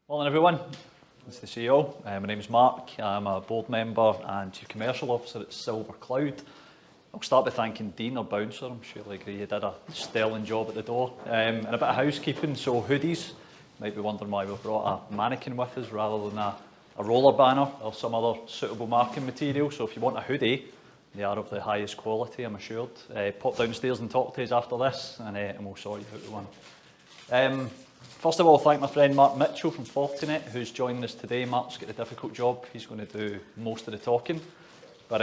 Morning everyone, it's the CEO. My name is Mark. I'm a board member and Chief Commercial Officer at Silver Cloud. I'll start by thanking Dean, our bouncer. I'm sure he'll agree he did a sterling job at the door. And a bit of housekeeping, so hoodies. Might be wondering why we've brought a mannequin with us rather than a roller banner or some other suitable marking material. So if you want a hoodie, they are of the highest quality, I'm assured. Pop downstairs and talk to us after this and we'll sort you out one. First of all, thank my friend Mark Mitchell from Fortinet, who's joining us today. Mark's got a difficult job. He's going to do most of the talking. But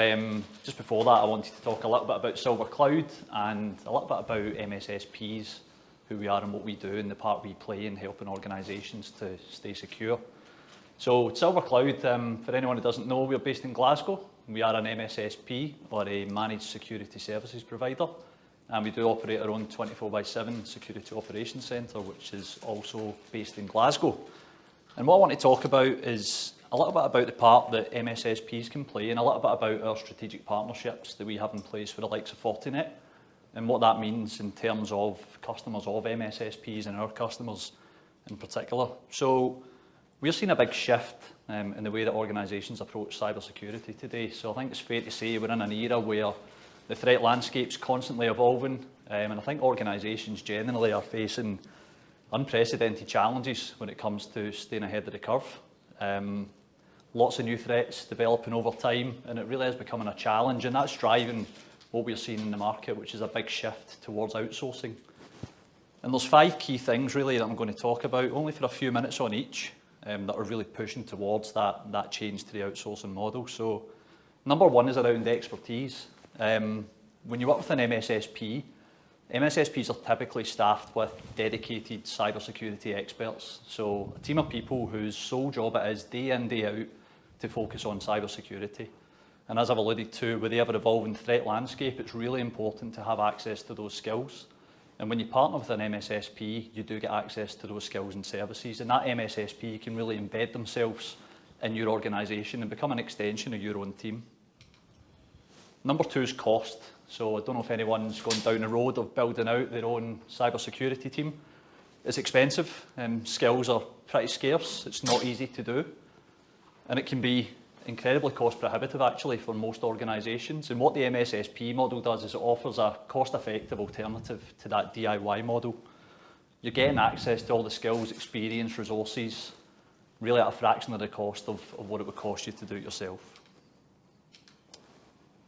just before that, I wanted to talk a little bit about Silver Cloud and a little bit about MSSPs, who we are and what we do, and the part we play in helping organisations to stay secure. So Silver Cloud, for anyone who doesn't know, we're based in Glasgow. We are an MSSP, or a Managed Security Services Provider. And we do operate our own 24/7 Security Operations Centre, which is also based in Glasgow. And what I want to talk about is a little bit about the part that MSSPs can play and a little bit about our strategic partnerships that we have in place with the likes of Fortinet and what that means in terms of customers of MSSPs and our customers in particular. So we're seeing a big shift in the way that organisations approach cybersecurity today. So I think it's fair to say we're in an era where the threat landscape's constantly evolving, and I think organisations generally are facing unprecedented challenges when it comes to staying ahead of the curve. Lots of new threats developing over time, and it really is becoming a challenge, and that's driving what we're seeing in the market, which is a big shift towards outsourcing. And there's 5 key things really that I'm going to talk about, only for a few minutes on each, that are really pushing towards that change to the outsourcing model. So number 1 is around expertise. When you work with an MSSP, MSSPs are typically staffed with dedicated cybersecurity experts. So a team of people whose sole job it is day in, day out to focus on cybersecurity. And as I've alluded to, with the ever-evolving threat landscape, it's really important to have access to those skills. And when you partner with an MSSP, you do get access to those skills and services. And that MSSP can really embed themselves in your organisation and become an extension of your own team. Number 2 is cost. So I don't know if anyone's gone down the road of building out their own cybersecurity team. It's expensive, and skills are pretty scarce. It's not easy to do. And it can be incredibly cost prohibitive actually for most organisations. And what the MSSP model does is it offers a cost-effective alternative to that DIY model. You're getting access to all the skills, experience, resources, really at a fraction of the cost of what it would cost you to do it yourself.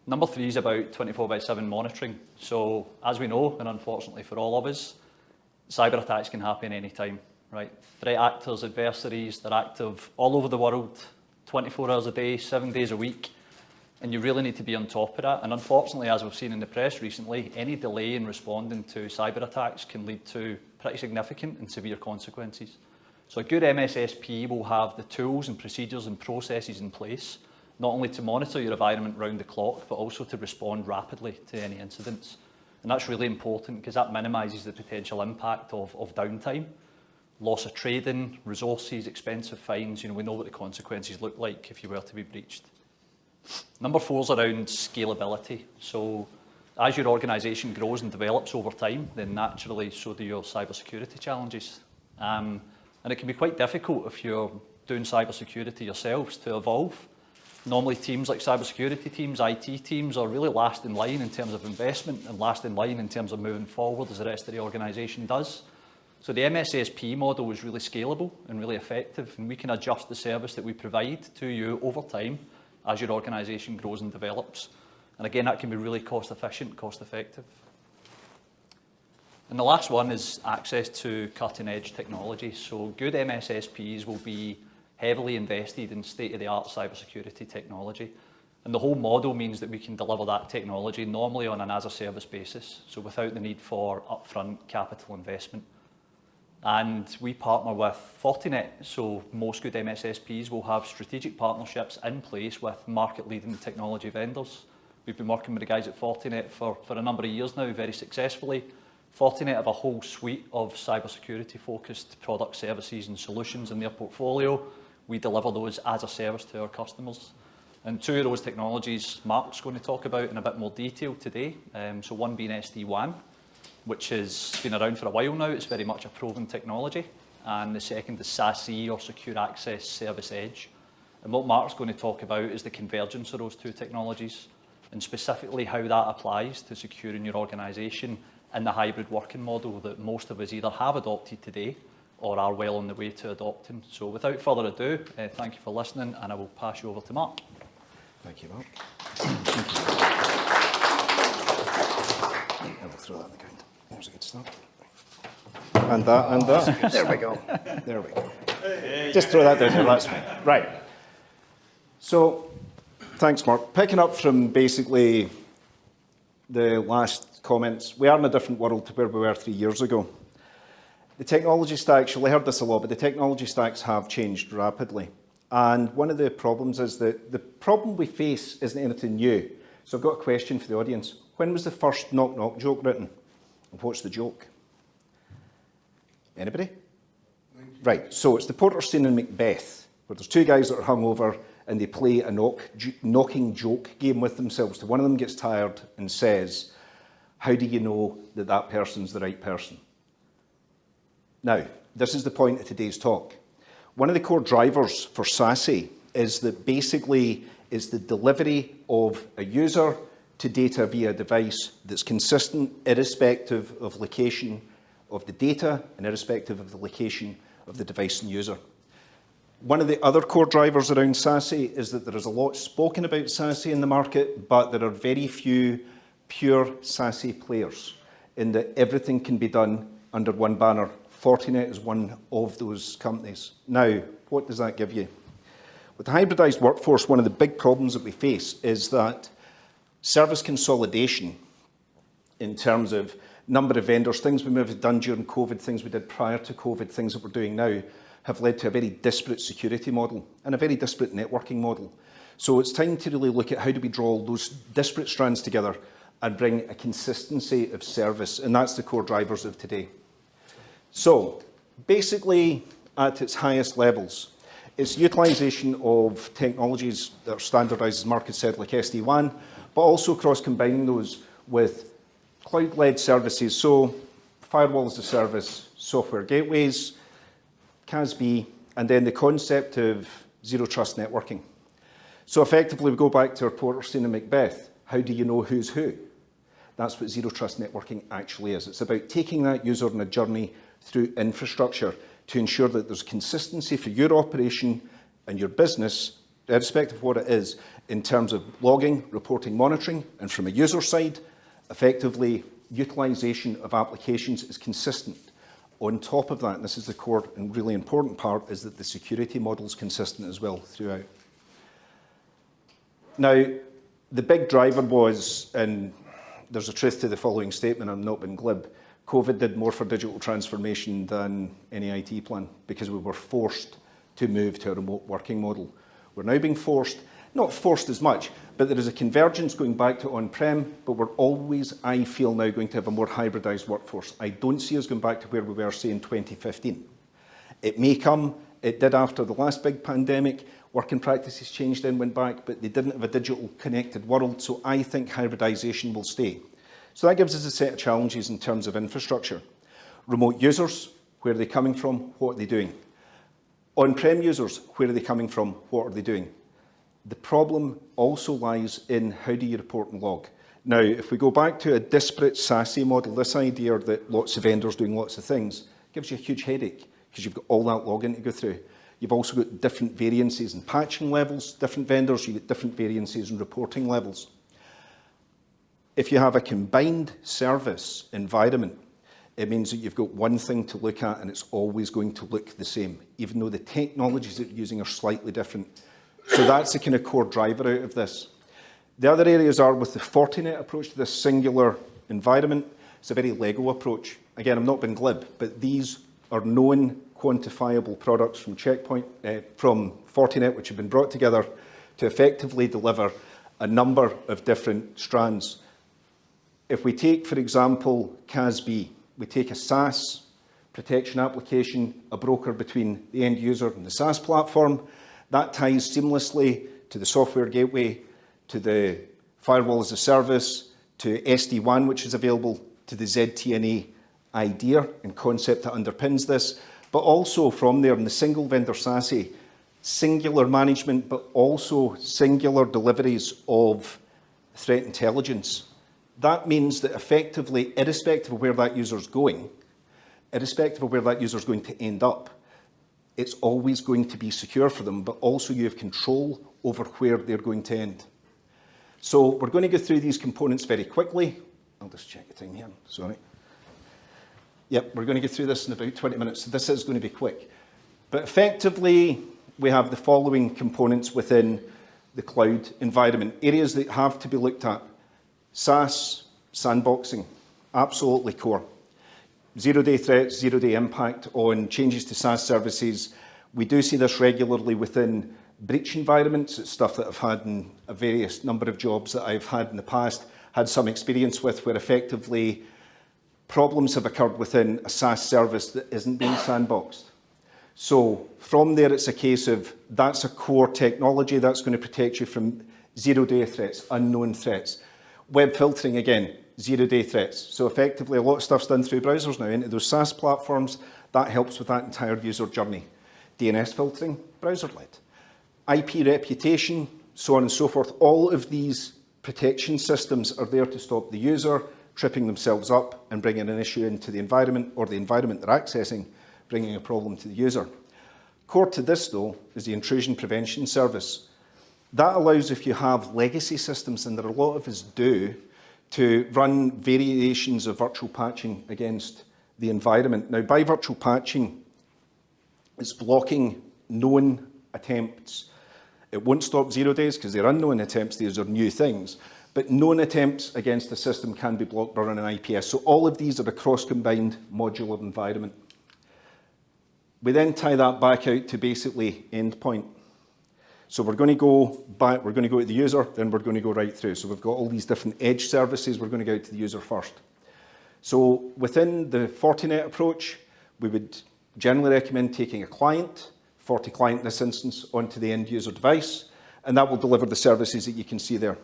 Number 3 is about 24/7 monitoring. So as we know, and unfortunately for all of us, cyber attacks can happen any time, right? Threat actors, adversaries, they're active all over the world, 24 hours a day, 7 days a week, and you really need to be on top of that. And unfortunately, as we've seen in the press recently, any delay in responding to cyber attacks can lead to pretty significant and severe consequences. So a good MSSP will have the tools and procedures and processes in place, not only to monitor your environment round the clock, but also to respond rapidly to any incidents. And that's really important because that minimises the potential impact of downtime, loss of trading, resources, expensive fines. We know what the consequences look like if you were to be breached. Number 4 is around scalability. So as your organisation grows and develops over time, then naturally so do your cybersecurity challenges. And it can be quite difficult if you're doing cybersecurity yourselves to evolve. Normally teams like cybersecurity teams, IT teams are really last in line in terms of investment and last in line in terms of moving forward as the rest of the organisation does. So the MSSP model is really scalable and really effective, and we can adjust the service that we provide to you over time as your organisation grows and develops. And again, that can be really cost efficient, cost effective. And the last one is access to cutting edge technology. So good MSSPs will be heavily invested in state-of-the-art cybersecurity technology. And the whole model means that we can deliver that technology normally on an as-a-service basis, so without the need for upfront capital investment. And we partner with Fortinet, so most good MSSPs will have strategic partnerships in place with market-leading technology vendors. We've been working with the guys at Fortinet for a number of years now, very successfully. Fortinet have a whole suite of cybersecurity-focused product services and solutions in their portfolio. We deliver those as a service to our customers. And 2 of those technologies Mark's going to talk about in a bit more detail today. So one being SD-WAN, which has been around for a while now. It's very much a proven technology. and the second is SASE, or Secure Access Service Edge. And what Mark's going to talk about is the convergence of those two technologies, and specifically how that applies to securing your organisation in the hybrid working model that most of us either have adopted today or are well on the way to adopting. So without further ado, thank you for listening, and I will pass you over to Mark. Thank you, Mark. I will throw that on the ground. There's a good start. And that. There we go. There we go. Just throw that down there, that's fine. Right. So, thanks, Mark. Picking up from basically the last comments, we are in a different world to where we were 3 years ago. The technology stacks, you'll have heard this a lot, but the technology stacks have changed rapidly. And one of the problems is that the problem we face isn't anything new. So I've got a question for the audience. When was the first knock-knock joke written? And what's the joke? Anybody? Right, so it's the Porter scene in Macbeth, where there's two guys that are hungover and they play a knocking joke game with themselves. So one of them gets tired and says, how do you know that that person's the right person? Now, this is the point of today's talk. One of the core drivers for SASE is that basically is the delivery of a user to data via a device that's consistent irrespective of location of the data and irrespective of the location of the device and user. One of the other core drivers around SASE is that there is a lot spoken about SASE in the market, but there are very few pure SASE players in that everything can be done under one banner. Fortinet is one of those companies. Now, what does that give you? With the hybridized workforce, one of the big problems that we face is that service consolidation in terms of number of vendors, things we may have done during COVID, things we did prior to COVID, things that we're doing now, have led to a very disparate security model and a very disparate networking model. So it's time to really look at how do we draw all those disparate strands together and bring a consistency of service, and that's the core drivers of today. So basically, at its highest levels, it's utilisation of technologies that are standardised, as Mark has said, like SD-WAN, but also cross-combining those with cloud-led services, so firewall as a service, software gateways, CASB, and then the concept of zero trust networking. So effectively, we go back to our Porter scene in Macbeth. How do you know who's who? That's what zero trust networking actually is. It's about taking that user on a journey through infrastructure to ensure that there's consistency for your operation and your business, irrespective of what it is, in terms of logging, reporting, monitoring, and from a user side, effectively, utilisation of applications is consistent. On top of that, and this is the core and really important part, is that the security model is consistent as well throughout. Now, the big driver was, and there's a truth to the following statement, I'm not being glib, COVID did more for digital transformation than any IT plan because we were forced to move to a remote working model. We're now being forced, not forced as much, but there is a convergence going back to on-prem, but we're always, I feel now, going to have a more hybridised workforce. I don't see us going back to where we were, say, in 2015. It may come, it did after the last big pandemic, working practices changed and went back, but they didn't have a digital connected world, so I think hybridisation will stay. So that gives us a set of challenges in terms of infrastructure. Remote users, where are they coming from, what are they doing? On-prem users, where are they coming from, what are they doing? The problem also lies in how do you report and log. Now, if we go back to a disparate SASE model, this idea that lots of vendors doing lots of things gives you a huge headache because you've got all that logging to go through. You've also got different variances in patching levels, different vendors, you've got different variances in reporting levels. If you have a combined service environment, it means that you've got one thing to look at and it's always going to look the same, even though the technologies that you're using are slightly different. So that's the kind of core driver out of this. The other areas are with the Fortinet approach to this singular environment. It's a very Lego approach. Again, I'm not being glib, but these are known quantifiable products from Checkpoint, from Fortinet, which have been brought together to effectively deliver a number of different strands. If we take, for example, CASB, we take a SaaS protection application, a broker between the end user and the SaaS platform. That ties seamlessly to the software gateway, to the firewall as a service, to SD-WAN, which is available, to the ZTNA idea and concept that underpins this. But also from there in the single vendor SASE, singular management, but also singular deliveries of threat intelligence. That means that effectively, irrespective of where that user's going, irrespective of where that user's going to end up, it's always going to be secure for them, but also you have control over where they're going to end. So we're going to go through these components very quickly. I'll just check the time here, sorry. Yep, we're going to get through this in about 20 minutes, so this is going to be quick. But effectively, we have the following components within the cloud environment. Areas that have to be looked at. SaaS, sandboxing, absolutely core. Zero-day threats, zero-day impact on changes to SaaS services. We do see this regularly within breach environments. It's stuff that I've had in a various number of jobs that I've had in the past, had some experience with, where effectively problems have occurred within a SaaS service that isn't being sandboxed. So from there, it's a case of that's a core technology that's going to protect you from zero-day threats, unknown threats. Web filtering, again, zero-day threats. So effectively, a lot of stuff's done through browsers now into those SaaS platforms. That helps with that entire user journey. DNS filtering, browser-led. IP reputation, so on and so forth. All of these protection systems are there to stop the user tripping themselves up and bringing an issue into the environment, or the environment they're accessing, bringing a problem to the user. Core to this, though, is the intrusion prevention service. That allows, if you have legacy systems, and there are a lot of us do, to run variations of virtual patching against the environment. Now, by virtual patching, it's blocking known attempts. It won't stop zero days because they're unknown attempts, these are new things. But known attempts against the system can be blocked by running IPS. So all of these are a cross-combined modular environment. We then tie that back out to basically endpoint. So we're going to go back, we're going to go to the user, then we're going to go right through. So we've got all these different edge services, we're going to go out to the user first. So within the Fortinet approach, we would generally recommend taking a client, FortiClient in this instance, onto the end user device, and that will deliver the services that you can see there.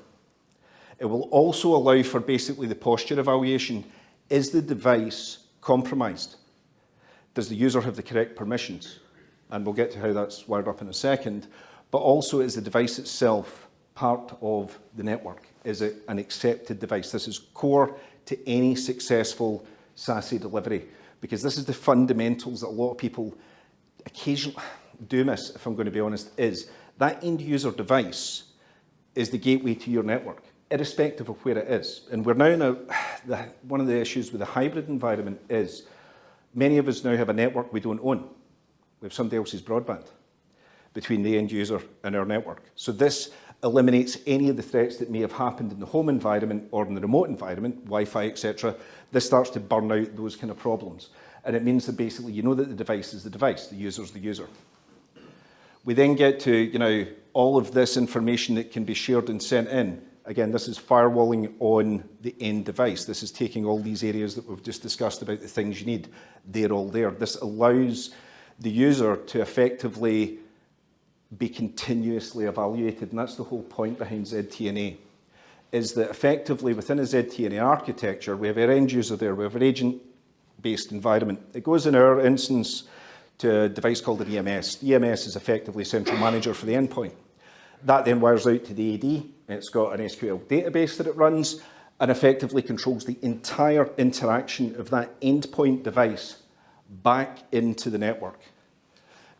It will also allow for basically the posture evaluation. Is the device compromised? Does the user have the correct permissions? And we'll get to how that's wired up in a second. But also, is the device itself part of the network? Is it an accepted device? This is core to any successful SASE delivery, because this is the fundamentals that a lot of people occasionally do miss, if I'm going to be honest, is that end user device is the gateway to your network, irrespective of where it is. And we're now in one of the issues with the hybrid environment is many of us now have a network we don't own. We have somebody else's broadband between the end user and our network. So this eliminates any of the threats that may have happened in the home environment or in the remote environment, Wi-Fi, etc. This starts to burn out those kind of problems. And it means that basically you know that the device is the device, the user's the user. We then get to, all of this information that can be shared and sent in. Again, this is firewalling on the end device. This is taking all these areas that we've just discussed about the things you need. They're all there. This allows the user to effectively be continuously evaluated, and that's the whole point behind ZTNA, is that effectively within a ZTNA architecture, we have our end user there, we have our agent-based environment. It goes in our instance to a device called an EMS. The EMS is effectively central manager for the endpoint. That then wires out to the AD, it's got an SQL database that it runs, and effectively controls the entire interaction of that endpoint device back into the network.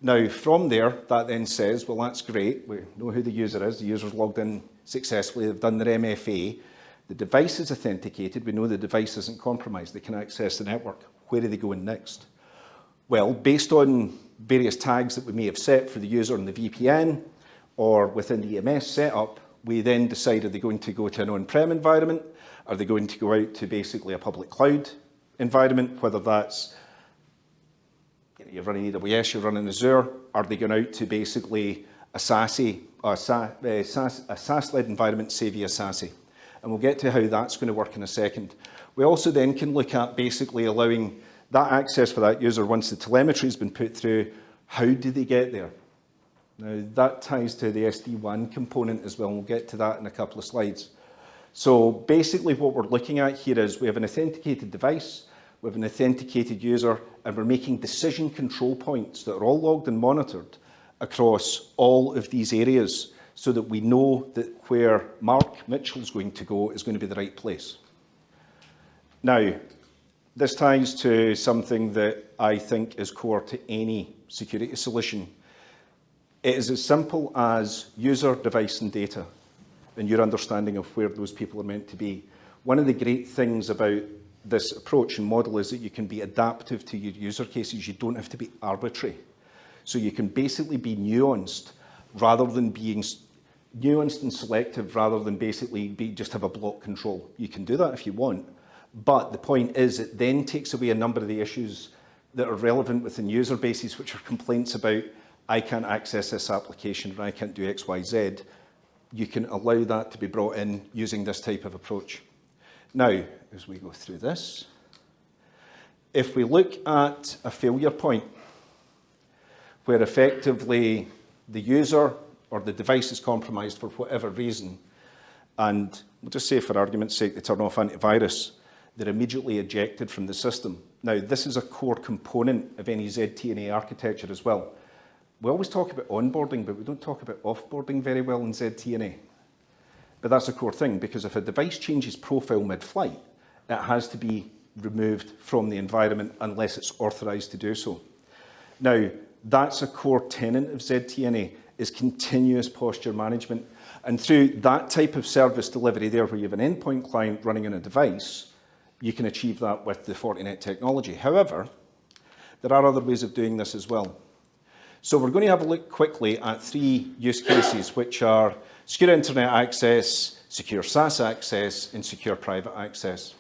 Now, from there, that then says, well, that's great. We know who the user is. The user's logged in successfully. They've done their MFA. The device is authenticated. We know the device isn't compromised. They can access the network. Where are they going next? Well, based on various tags that we may have set for the user in the VPN or within the EMS setup, we then decide, are they going to go to an on-prem environment? Are they going to go out to basically a public cloud environment, whether that's you're running AWS, you're running Azure, are they going out to basically a SASE, a SaaS-led environment, say via SASE? And we'll get to how that's going to work in a second. We also then can look at basically allowing that access for that user once the telemetry has been put through. How do they get there? Now that ties to the SD-WAN component as well, and we'll get to that in a couple of slides. So basically what we're looking at here is we have an authenticated device. with an authenticated user, and we're making decision control points that are all logged and monitored across all of these areas so that we know that where Mark Mitchell's going to go is going to be the right place. Now, this ties to something that I think is core to any security solution. It is as simple as user, device and data, and your understanding of where those people are meant to be. One of the great things about this approach and model is that you can be adaptive to your user cases. You don't have to be arbitrary. So you can basically be nuanced rather than being nuanced and selective rather than basically just have a block control. You can do that if you want, but the point is it then takes away a number of the issues that are relevant within user bases, which are complaints about, I can't access this application or I can't do X, Y, Z. You can allow that to be brought in using this type of approach. Now, as we go through this, if we look at a failure point where effectively the user or the device is compromised for whatever reason, and we'll just say for argument's sake they turn off antivirus, they're immediately ejected from the system. Now, this is a core component of any ZTNA architecture as well. We always talk about onboarding, but we don't talk about offboarding very well in ZTNA. But that's a core thing, because if a device changes profile mid-flight, it has to be removed from the environment unless it's authorized to do so. Now, that's a core tenet of ZTNA, is continuous posture management. And through that type of service delivery there, where you have an endpoint client running on a device, you can achieve that with the Fortinet technology. However, there are other ways of doing this as well. So we're going to have a look quickly at 3 use cases, which are secure internet access, secure SaaS access, and secure private access.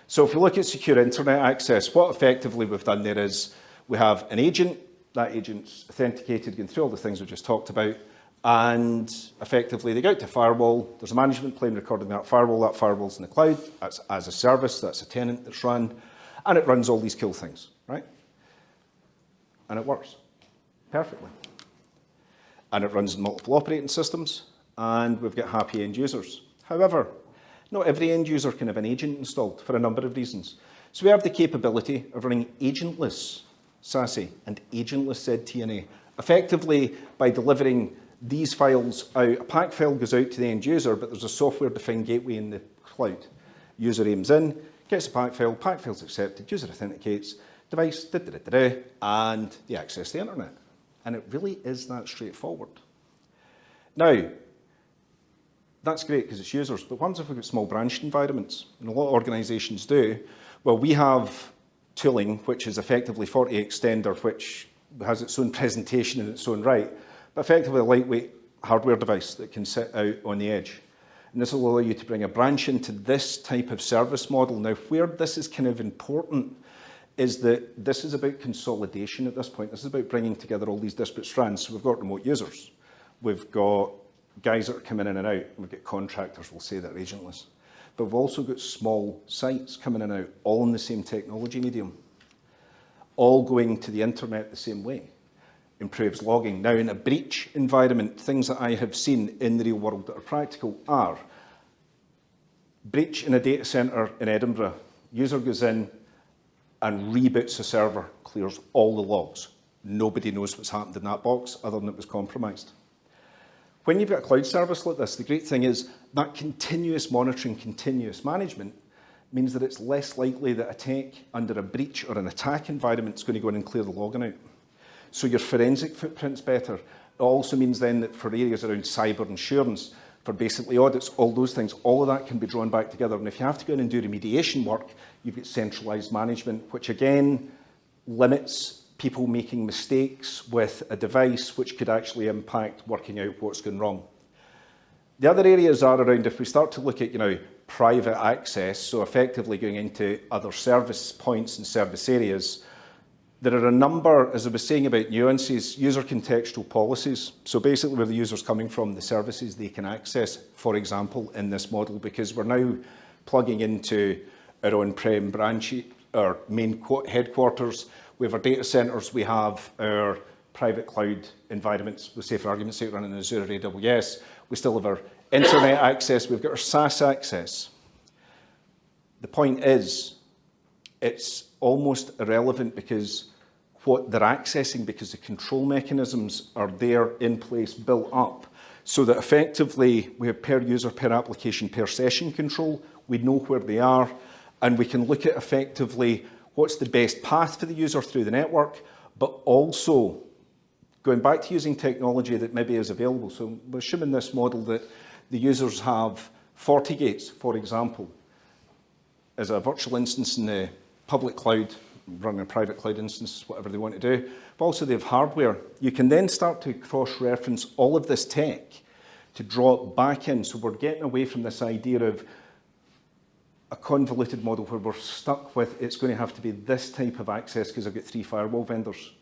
So if we look at secure internet access, what effectively we've done there is we have an agent, that agent's authenticated, going through all the things we just talked about, and effectively they go out to firewall, there's a management plane recording that firewall's in the cloud, that's as a service, that's a tenant that's run, and it runs all these cool things, right? And it works perfectly. And it runs in multiple operating systems, and we've got happy end users. However, not every end user can have an agent installed for a number of reasons. So we have the capability of running agentless SASE and agentless ZTNA. Effectively, by delivering these files out, a pack file goes out to the end user, but there's a software-defined gateway in the cloud. User aims in, gets a pack file's accepted, user authenticates, device, and they access the internet. And it really is that straightforward. Now, that's great because it's users, but what happens if we've got small branched environments? And a lot of organizations do. Well, we have tooling, which is effectively FortiExtender, which has its own presentation in its own right, but effectively a lightweight hardware device that can sit out on the edge. And this will allow you to bring a branch into this type of service model. Now, where this is kind of important is that this is about consolidation at this point. This is about bringing together all these disparate strands. So we've got remote users, we've got guys that are coming in and out, and we've got contractors, we'll say, that are agentless. But we've also got small sites coming in and out, all in the same technology medium, all going to the internet the same way. Improves logging. Now, in a breach environment, things that I have seen in the real world that are practical are breach in a data center in Edinburgh. User goes in and reboots the server, clears all the logs. Nobody knows what's happened in that box other than it was compromised. When you've got a cloud service like this, the great thing is that continuous monitoring, continuous management means that it's less likely that a tech under a breach or an attack environment is going to go in and clear the logging out. So your forensic footprint's better. It also means then that for areas around cyber insurance, for basically audits, all those things, all of that can be drawn back together. And if you have to go in and do remediation work, you've got centralized management, which again limits people making mistakes with a device which could actually impact working out what's going wrong. The other areas are around, if we start to look at, private access, so effectively going into other service points and service areas, there are a number, as I was saying about nuances, user contextual policies. So basically where the user's coming from, the services they can access, for example, in this model, because we're now plugging into our on-prem branch, our main headquarters. We have our data centers, we have our private cloud environments, we say for argument's sake running in Azure or AWS. We still have our internet access, we've got our SaaS access. The point is, it's almost irrelevant because what they're accessing, because the control mechanisms are there in place, built up, so that effectively we have per user, per application, per session control. We know where they are, and we can look at effectively what's the best path for the user through the network, but also going back to using technology that maybe is available. So we're assuming this model that the users have FortiGates, for example, as a virtual instance in the public cloud, running a private cloud instance, whatever they want to do, but also they have hardware. You can then start to cross-reference all of this tech to draw it back in. So we're getting away from this idea of a convoluted model where we're stuck with it's going to have to be this type of access because I've got 3 firewall vendors.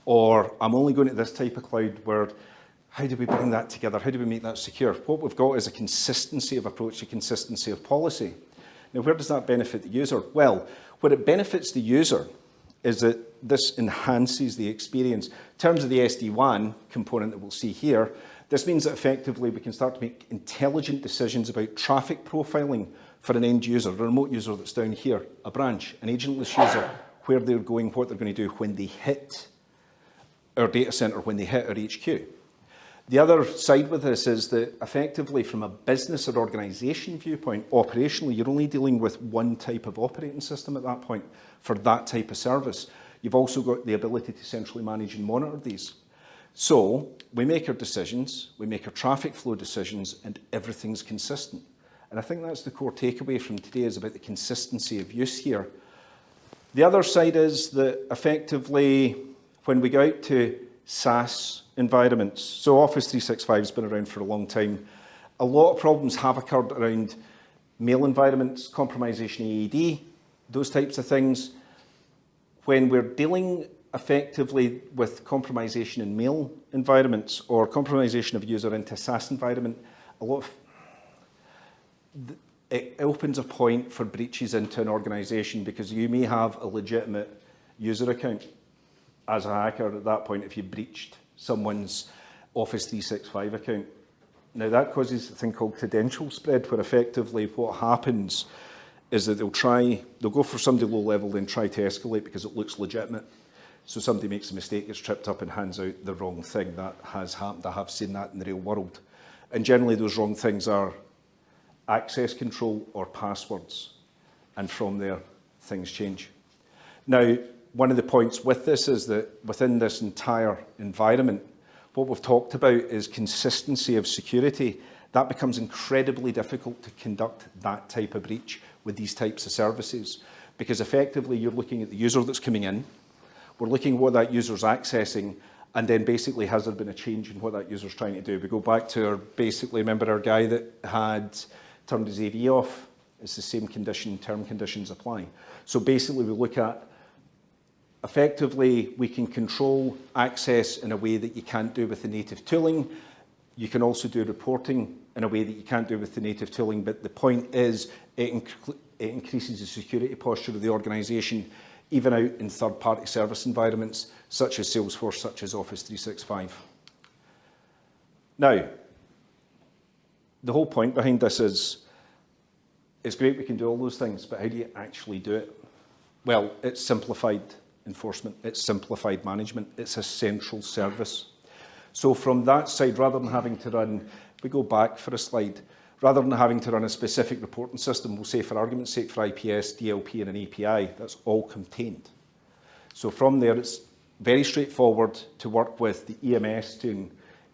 Or I'm only going to this type of cloud where, how do we bring that together? How do we make that secure? What we've got is a consistency of approach, a consistency of policy. Now, where does that benefit the user? Well, where it benefits the user is that this enhances the experience. In terms of the SD-WAN component that we'll see here, this means that effectively we can start to make intelligent decisions about traffic profiling for an end user, a remote user that's down here, a branch, an agentless user, where they're going, what they're going to do when they hit our data center, when they hit our HQ. The other side with this is that effectively from a business or organization viewpoint, operationally, you're only dealing with one type of operating system at that point for that type of service. You've also got the ability to centrally manage and monitor these. So we make our decisions, we make our traffic flow decisions, and everything's consistent. And I think that's the core takeaway from today, is about the consistency of use here. The other side is that effectively, when we go out to SaaS environments, so Office 365 has been around for a long time, a lot of problems have occurred around mail environments, compromisation AED, those types of things. When we're dealing effectively with compromisation in mail environments or compromisation of user into a SaaS environment, it opens a point for breaches into an organization, because you may have a legitimate user account as a hacker at that point if you breached someone's Office 365 account. Now that causes a thing called credential spread, where effectively what happens is that they'll go for somebody low level, then try to escalate because it looks legitimate. So somebody makes a mistake, gets tripped up and hands out the wrong thing. That has happened. I have seen that in the real world. And generally those wrong things are access control or passwords. And from there, things change. Now, one of the points with this is that within this entire environment, what we've talked about is consistency of security. That becomes incredibly difficult to conduct that type of breach with these types of services, because effectively you're looking at the user that's coming in, we're looking at what that user's accessing, and then basically has there been a change in what that user's trying to do. We go back to remember our guy that had turned his AV off. It's the same condition, term conditions apply. So basically we look at, effectively, we can control access in a way that you can't do with the native tooling. You can also do reporting in a way that you can't do with the native tooling, but the point is it increases the security posture of the organization, even out in third-party service environments, such as Salesforce, such as Office 365. Now, the whole point behind this is, it's great we can do all those things, but how do you actually do it? Well, it's simplified enforcement, it's simplified management, it's a central service. So from that side, rather than having to run, if we go back for a slide, rather than having to run a specific reporting system, we'll say for argument's sake for IPS, DLP and an API, that's all contained. So from there, it's very straightforward to work with the EMS to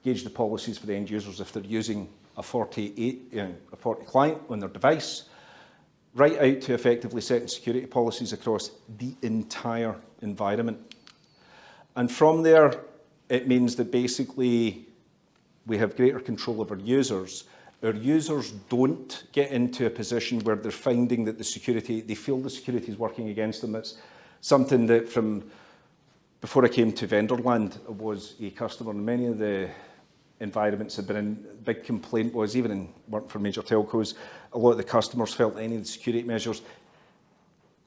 engage the policies for the end users if they're using a Forti client on their device, right out to effectively setting security policies across the entire environment. And from there, it means that basically we have greater control of our users. Our users don't get into a position where they're finding that they feel the security is working against them. It's something that from before I came to Vendorland, I was a customer in many of the environments I've been in. Big complaint was, even in working for major telcos, a lot of the customers felt any of the security measures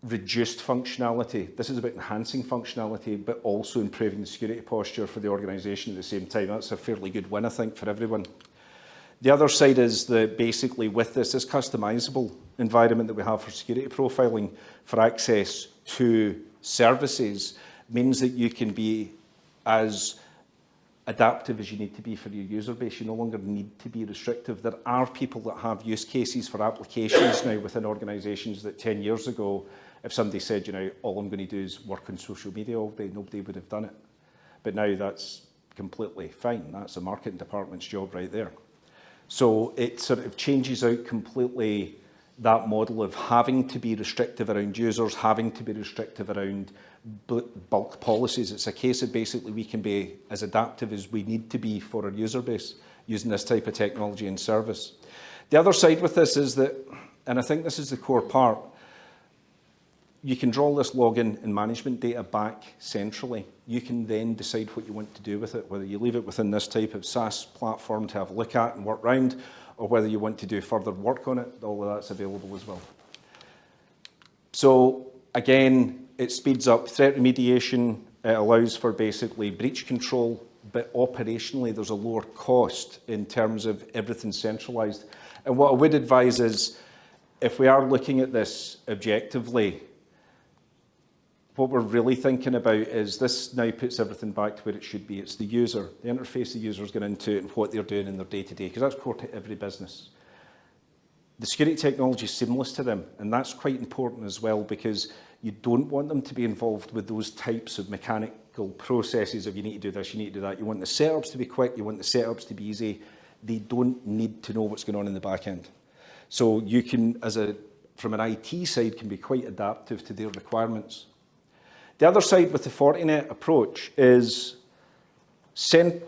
reduced functionality. This is about enhancing functionality, but also improving the security posture for the organisation at the same time. That's a fairly good win, I think, for everyone. The other side is that basically with this customizable environment that we have for security profiling for access to services means that you can be as adaptive as you need to be for your user base. You no longer need to be restrictive. There are people that have use cases for applications now within organisations that 10 years ago, if somebody said, you know, all I'm going to do is work on social media all day, nobody would have done it. But now that's completely fine. That's a marketing department's job right there. So it sort of changes out completely that model of having to be restrictive around users, having to be restrictive around bulk policies. It's a case of basically we can be as adaptive as we need to be for our user base using this type of technology and service. The other side with this is that, and I think this is the core part, you can draw this login and management data back centrally. You can then decide what you want to do with it, whether you leave it within this type of SaaS platform to have a look at and work around, or whether you want to do further work on it. All of that's available as well. So again, it speeds up threat remediation. It allows for basically breach control, but operationally there's a lower cost in terms of everything centralized. And what I would advise is, if we are looking at this objectively, what we're really thinking about is this now puts everything back to where it should be. It's the user, the interface the user's going into and what they're doing in their day-to-day, because that's core to every business. The security technology is seamless to them, and that's quite important as well, because you don't want them to be involved with those types of mechanical processes of you need to do this, you need to do that. You want the setups to be quick, you want the setups to be easy. They don't need to know what's going on in the back end. So you can, from an IT side, can be quite adaptive to their requirements. The other side with the Fortinet approach is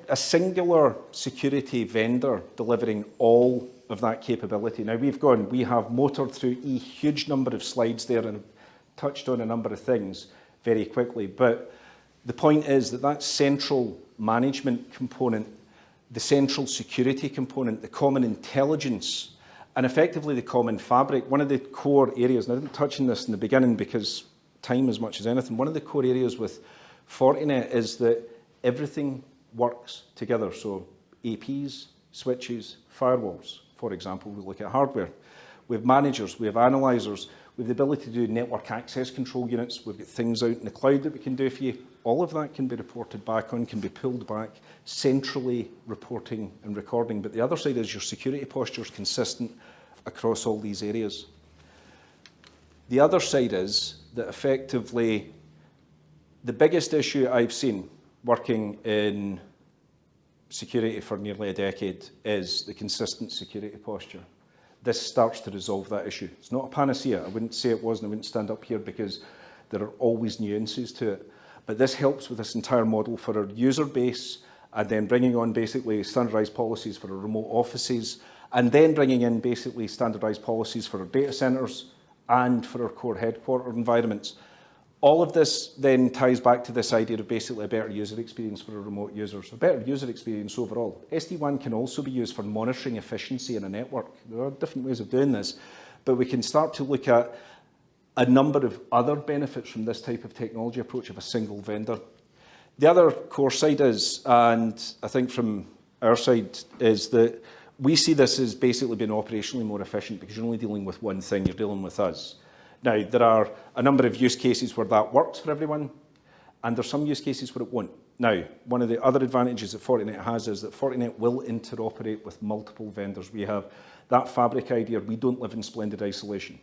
a singular security vendor delivering all of that capability. Now we have motored through a huge number of slides there and touched on a number of things very quickly, but the point is that that central management component, the central security component, the common intelligence, and effectively the common fabric, one of the core areas, and I didn't touch on this in the beginning because time as much as anything, one of the core areas with Fortinet is that everything works together. So APs, switches, firewalls, for example, we look at hardware. We have managers, we have analyzers, we have the ability to do network access control units, we've got things out in the cloud that we can do for you. All of that can be reported back on, can be pulled back, centrally reporting and recording. But the other side is your security posture is consistent across all these areas. The other side is that effectively the biggest issue I've seen working in security for nearly a decade is the consistent security posture. This starts to resolve that issue. It's not a panacea. I wouldn't say it was, and I wouldn't stand up here because there are always nuances to it. But this helps with this entire model for our user base, and then bringing on basically standardized policies for our remote offices, and then bringing in basically standardized policies for our data centers and for our core headquarter environments. All of this then ties back to this idea of basically a better user experience for our remote users, a better user experience overall. SD-WAN can also be used for monitoring efficiency in a network. There are different ways of doing this, but we can start to look at a number of other benefits from this type of technology approach of a single vendor. The other core side is, and I think from our side, is that we see this as basically being operationally more efficient because you're only dealing with one thing, you're dealing with us. Now, there are a number of use cases where that works for everyone, and there's some use cases where it won't. Now, one of the other advantages that Fortinet has is that Fortinet will interoperate with multiple vendors. We have that fabric idea. We don't live in splendid isolation.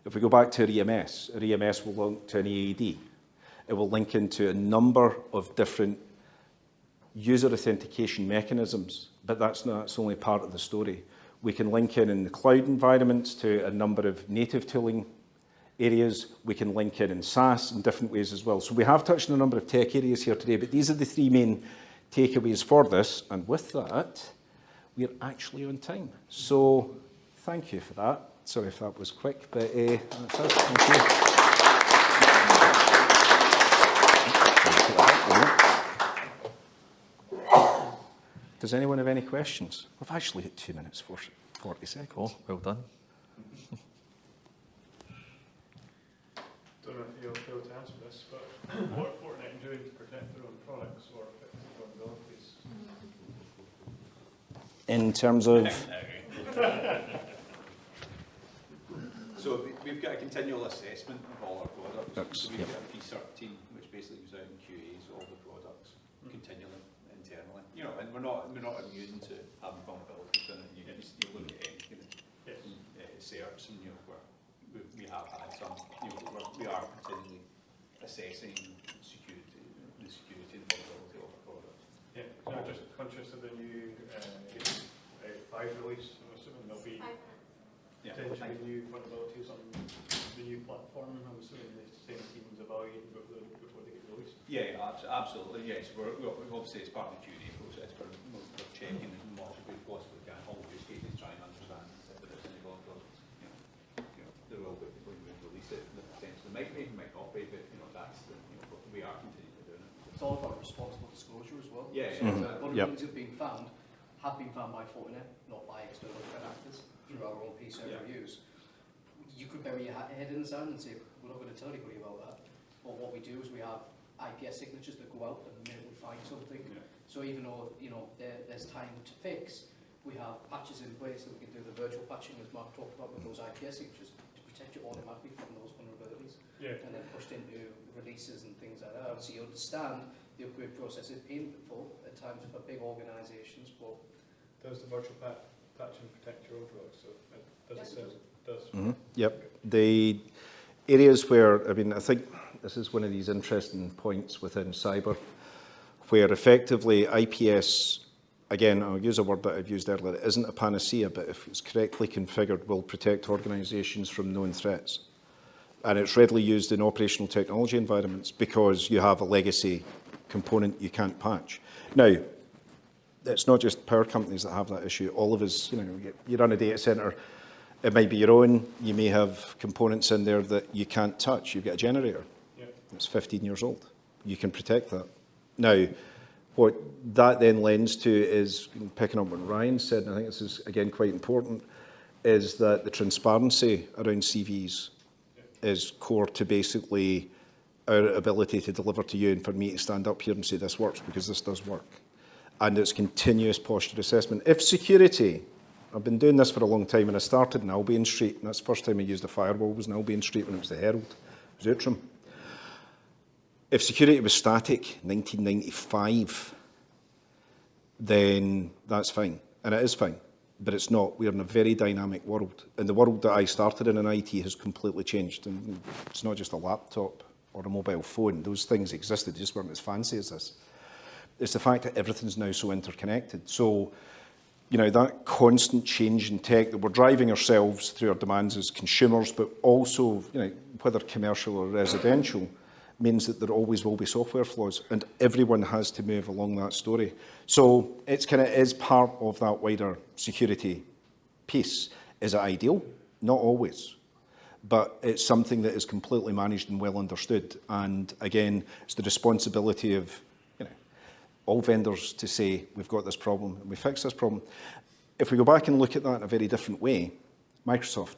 If we go back to our EMS will link to an EAD. It will link into a number of different user authentication mechanisms, but that's only part of the story. We can link in the cloud environments to a number of native tooling areas. We can link in SaaS in different ways as well. So we have touched on a number of tech areas here today, but these are the three main takeaways for this. And with that, we're actually on time. So thank you for that. Sorry if that was quick, but that's it. Thank you. Does anyone have any questions? We've actually hit 2 minutes, 40 seconds. Cool, well done. Don't know if you'll be able to answer this, but what are Fortinet doing to protect their own products or fix vulnerabilities? in terms of... So we've got a continual assessment of all our products. So we've Yep. got a research team which basically goes out and QAs all the products continually internally. You know, and we're not immune to having vulnerabilities in it. You look at anything, certs, and we have had some. We are continually assessing the security and vulnerability of our products. Yeah, so I'm just conscious of the new 5 release. I'm assuming there'll be potentially new vulnerabilities on the new platform. I'm assuming the same teams evaluating before they get released. Yeah, absolutely. Yes, we're obviously as part of the QA process, we're checking as much as we possibly can all use cases, trying to understand if there is any vulnerabilities. There will be when we release it, the potential might not be, but that's we are continuing doing it. It's all about responsible disclosure as well. Yeah, so vulnerabilities have been found by Fortinet, not by external threat actors through our own piece of reviews. You could bury your head in the sand and say, we're not going to tell anybody about that. But what we do is we have IPS signatures that go out the minute we find something. So even though there's time to fix, we have patches in place that we can do the virtual patching, as Mark talked about, with those IPS signatures to protect you automatically from those vulnerabilities. And then pushed into releases and things like that. So you understand the upgrade process is painful at times for big organisations, but does the virtual patching protect your own products? So it does. Yep. The areas where, I think this is one of these interesting points within cyber, where effectively IPS, again, I'll use a word that I've used earlier, it isn't a panacea, but if it's correctly configured, will protect organisations from known threats. And it's readily used in operational technology environments because you have a legacy component you can't patch. Now, it's not just power companies that have that issue. All of us, you run a data centre, it might be your own, you may have components in there that you can't touch. You've got a generator. It's 15 years old. You can protect that. Now, what that then lends to is, picking up what Ryan said, and I think this is, again, quite important, is that the transparency around CVs is core to basically our ability to deliver to you and for me to stand up here and say this works, because this does work. And it's continuous posture assessment. If security, I've been doing this for a long time, and I started in Albion Street, and that's the first time I used a firewall was in Albion Street when it was the Herald. It was Outram. If security was static, 1995, then that's fine. And it is fine, but it's not. We're in a very dynamic world. And the world that I started in IT has completely changed. And it's not just a laptop or a mobile phone. Those things existed, they just weren't as fancy as this. It's the fact that everything's now so interconnected. So, that constant change in tech that we're driving ourselves through our demands as consumers, but also, whether commercial or residential, means that there always will be software flaws, and everyone has to move along that story. So it's is part of that wider security piece. Is it ideal? Not always. But it's something that is completely managed and well understood. And again, it's the responsibility of all vendors to say, we've got this problem and we fix this problem. If we go back and look at that in a very different way, Microsoft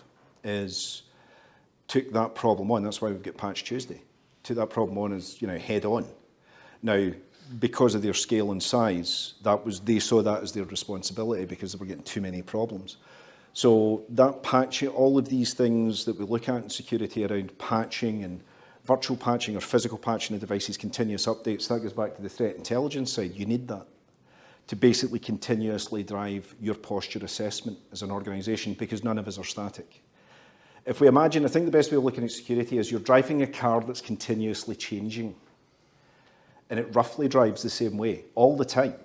took that problem on. That's why we've got Patch Tuesday. Took that problem on as head on. Now, because of their scale and size, they saw that as their responsibility because they were getting too many problems. So that patching, all of these things that we look at in security around patching and virtual patching or physical patching of devices, continuous updates, that goes back to the threat intelligence side. You need that to basically continuously drive your posture assessment as an organisation, because none of us are static. If we imagine, I think the best way of looking at security is you're driving a car that's continuously changing, and it roughly drives the same way all the time.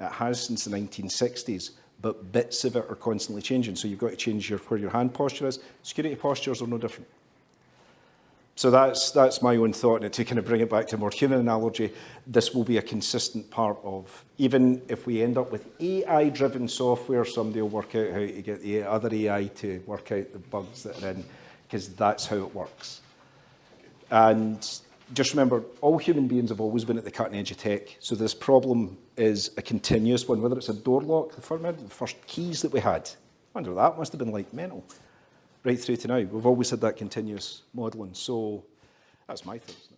It has since the 1960s, but bits of it are constantly changing. So you've got to change where your hand posture is. Security postures are no different. So that's my own thought, and to kind of bring it back to a more human analogy, this will be a consistent part of, even if we end up with AI-driven software, somebody will work out how to get the other AI to work out the bugs that are in, because that's how it works. And just remember, all human beings have always been at the cutting edge of tech, so this problem is a continuous one, whether it's a door lock, the first keys that we had. I wonder what that must have been like, mental. Right through to now, we've always had that continuous modelling. So that's my thoughts.